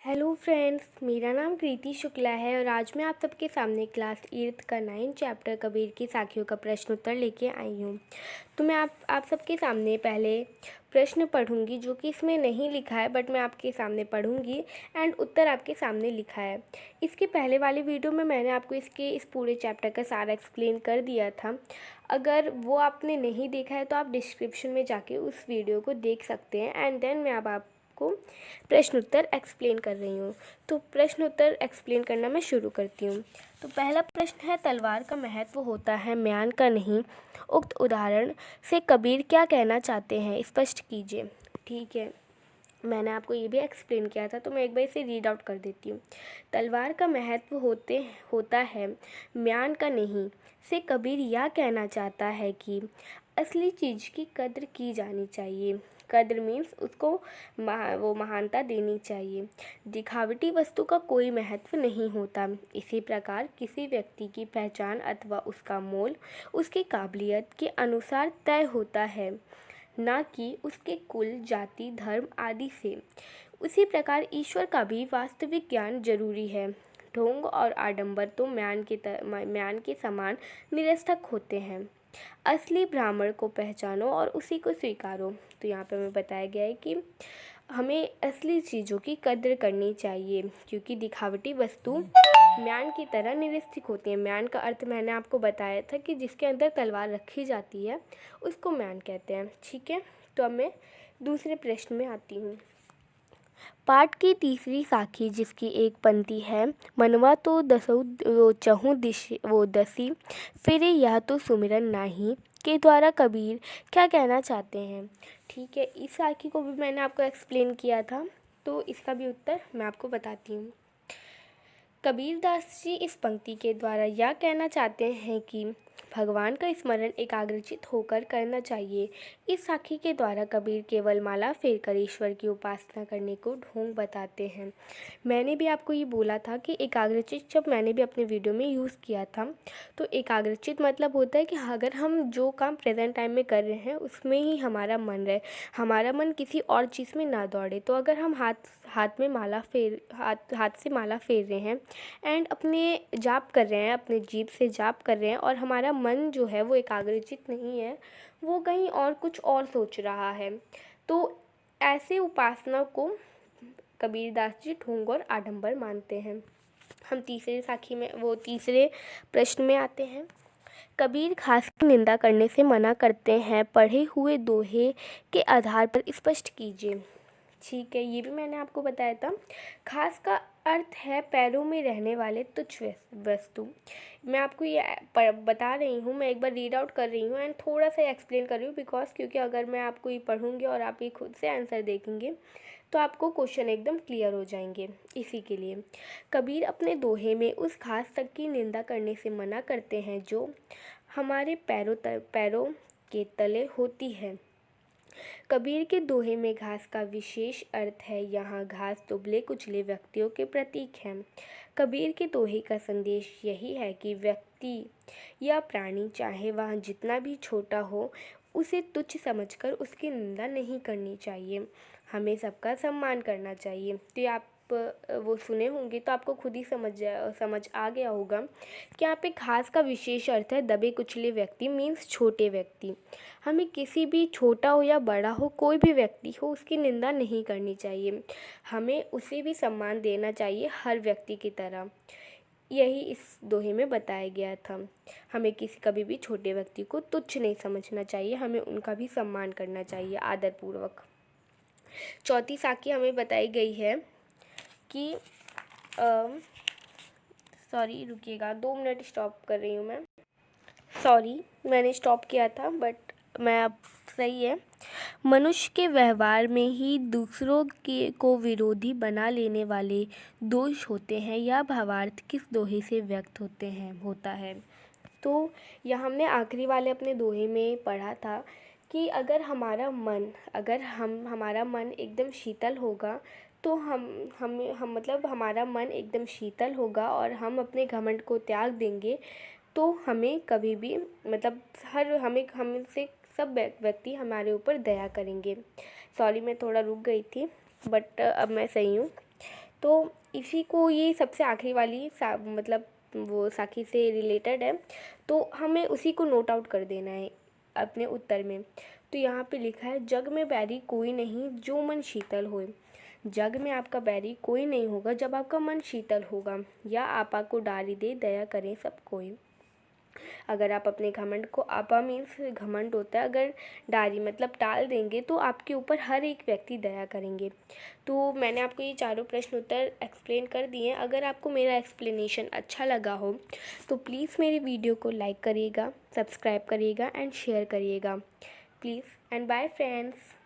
Hello friends, मेरा नाम कृति शुक्ला है और आज मैं आप सबके सामने क्लास 8 का 9 चैप्टर कबीर की साखियों का प्रश्न उत्तर लेके आई हूँ। तो मैं आप सबके सामने पहले प्रश्न पढ़ूंगी जो कि इसमें नहीं लिखा है, बट मैं आपके सामने पढ़ूंगी एंड उत्तर आपके सामने लिखा है। इसके पहले वाले वीडियो में मैंने आपको इस पूरे चैप्टर का सारा एक्सप्लेन कर दिया था। अगर वो आपने नहीं देखा है तो आप डिस्क्रिप्शन में जाके उस वीडियो को देख सकते हैं एंड देन मैं अब आपको प्रश्न उत्तर एक्सप्लेन कर रही हूँ। तो प्रश्न उत्तर एक्सप्लेन करना मैं शुरू करती हूँ। तो पहला प्रश्न है, तलवार का महत्व होता है, म्यान का नहीं। उक्त उदाहरण से कबीर क्या कहना चाहते हैं, स्पष्ट कीजिए। ठीक है, मैंने आपको ये भी एक्सप्लेन किया था, तो मैं एक बार इसे रीड आउट कर देती हूँ। तलवार का महत्व होता है, म्यान का नहीं। से कबीर यह कहना चाहता है कि असली चीज़ की कद्र की जानी चाहिए। कद्र मीन्स उसको वो महानता देनी चाहिए। दिखावटी वस्तु का कोई महत्व नहीं होता। इसी प्रकार किसी व्यक्ति की पहचान अथवा उसका मोल उसकी काबिलियत के अनुसार तय होता है, ना कि उसके कुल, जाति, धर्म आदि से। उसी प्रकार ईश्वर का भी वास्तविक ज्ञान जरूरी है। ढोंग और आडंबर तो म्यान के समान निरर्थक होते हैं। असली ब्राह्मण को पहचानो और उसी को स्वीकारो। तो यहाँ पे हमें बताया गया है कि हमें असली चीज़ों की कद्र करनी चाहिए, क्योंकि दिखावटी वस्तु म्यान की तरह निरर्थक होती है। म्यान का अर्थ मैंने आपको बताया था कि जिसके अंदर तलवार रखी जाती है उसको म्यान कहते हैं। ठीक है, तो अब मैं दूसरे प्रश्न में आती हूँ। पाठ की तीसरी साखी जिसकी एक पंक्ति है, मनवा तो दसों वो चहु दिश वो दसी, फिर यह तो सुमिरन नाही, के द्वारा कबीर क्या कहना चाहते हैं। ठीक है, इस साखी को भी मैंने आपको एक्सप्लेन किया था, तो इसका भी उत्तर मैं आपको बताती हूँ। कबीरदास जी इस पंक्ति के द्वारा यह कहना चाहते हैं कि भगवान का स्मरण एकाग्रचित होकर करना चाहिए। इस साखी के द्वारा कबीर केवल माला फेरकर ईश्वर की उपासना करने को ढोंग बताते हैं। मैंने भी आपको ये बोला था कि एकाग्रचित जब मैंने भी अपने वीडियो में यूज़ किया था, तो एकाग्रचित मतलब होता है कि अगर हम जो काम प्रेजेंट टाइम में कर रहे हैं उसमें ही हमारा मन रहे, हमारा मन किसी और चीज़ में ना दौड़े। तो अगर हम हाथ से माला फेर रहे हैं एंड अपने जाप कर रहे हैं, अपने जीभ से जाप कर रहे हैं और हमारा मन जो है वो एकाग्रचित नहीं है, वो कहीं और कुछ और सोच रहा है, तो ऐसे उपासना को कबीरदास जी ढोंग और आडंबर मानते हैं। हम तीसरे प्रश्न में आते हैं। कबीर खास की निंदा करने से मना करते हैं, पढ़े हुए दोहे के आधार पर स्पष्ट कीजिए। ठीक है, ये भी मैंने आपको बताया था। खास का अर्थ है पैरों में रहने वाले तुच्छ वस्तु। मैं आपको ये बता रही हूँ, मैं एक बार रीड आउट कर रही हूँ एंड थोड़ा सा एक्सप्लेन कर रही हूँ, बिकॉज क्योंकि अगर मैं आपको ये पढ़ूँगी और आप ये खुद से आंसर देखेंगे तो आपको क्वेश्चन एकदम क्लियर हो जाएंगे। इसी के लिए कबीर अपने दोहे में उस घास तक की निंदा करने से मना करते हैं जो हमारे पैरों के तले होती है। कबीर के दोहे में घास का विशेष अर्थ है। यहाँ घास दुबले कुचले व्यक्तियों के प्रतीक है। कबीर के दोहे का संदेश यही है कि व्यक्ति या प्राणी चाहे वह जितना भी छोटा हो, उसे तुच्छ समझकर उसकी निंदा नहीं करनी चाहिए। हमें सबका सम्मान करना चाहिए। तो आप वो सुने होंगे तो आपको खुद ही समझ आ गया होगा कि यहाँ पे घास का विशेष अर्थ है दबे कुचले व्यक्ति, मीन्स छोटे व्यक्ति। हमें किसी भी छोटा हो या बड़ा हो, कोई भी व्यक्ति हो, उसकी निंदा नहीं करनी चाहिए। हमें उसे भी सम्मान देना चाहिए हर व्यक्ति की तरह। यही इस दोहे में बताया गया था। हमें कभी भी छोटे व्यक्ति को तुच्छ नहीं समझना चाहिए, हमें उनका भी सम्मान करना चाहिए आदरपूर्वक। चौथी साखी हमें बताई गई है कि सॉरी रुकिएगा, 2 मिनट स्टॉप कर रही हूँ मैं। सॉरी, मैंने स्टॉप किया था बट मैं अब सही है। मनुष्य के व्यवहार में ही दूसरों के को विरोधी बना लेने वाले दोष होते हैं। यह भावार्थ किस दोहे से व्यक्त होता है। तो यह हमने आखिरी वाले अपने दोहे में पढ़ा था कि अगर हमारा मन एकदम शीतल होगा तो हम मतलब हमारा मन एकदम शीतल होगा और हम अपने घमंड को त्याग देंगे, तो हमें कभी भी मतलब हमसे सब व्यक्ति हमारे ऊपर दया करेंगे। सॉरी, मैं थोड़ा रुक गई थी बट अब मैं सही हूँ। तो इसी को, ये सबसे आखिरी वाली मतलब वो साखी से रिलेटेड है, तो हमें उसी को नोट आउट कर देना है अपने उत्तर में। तो यहाँ पे लिखा है, जग में बैरी कोई नहीं जो मन शीतल होए। जग में आपका बैरी कोई नहीं होगा जब आपका मन शीतल होगा, या आपा को डारी दे दया करें सब कोई। अगर आप अपने घमंड को, आपा मीन्स घमंड होता है, अगर डारी मतलब टाल देंगे तो आपके ऊपर हर एक व्यक्ति दया करेंगे। तो मैंने आपको ये चारों प्रश्न उत्तर एक्सप्लेन कर दिए हैं। अगर आपको मेरा एक्सप्लेनेशन अच्छा लगा हो तो प्लीज़ मेरी वीडियो को लाइक करिएगा, सब्सक्राइब करिएगा एंड शेयर करिएगा प्लीज़। And bye friends.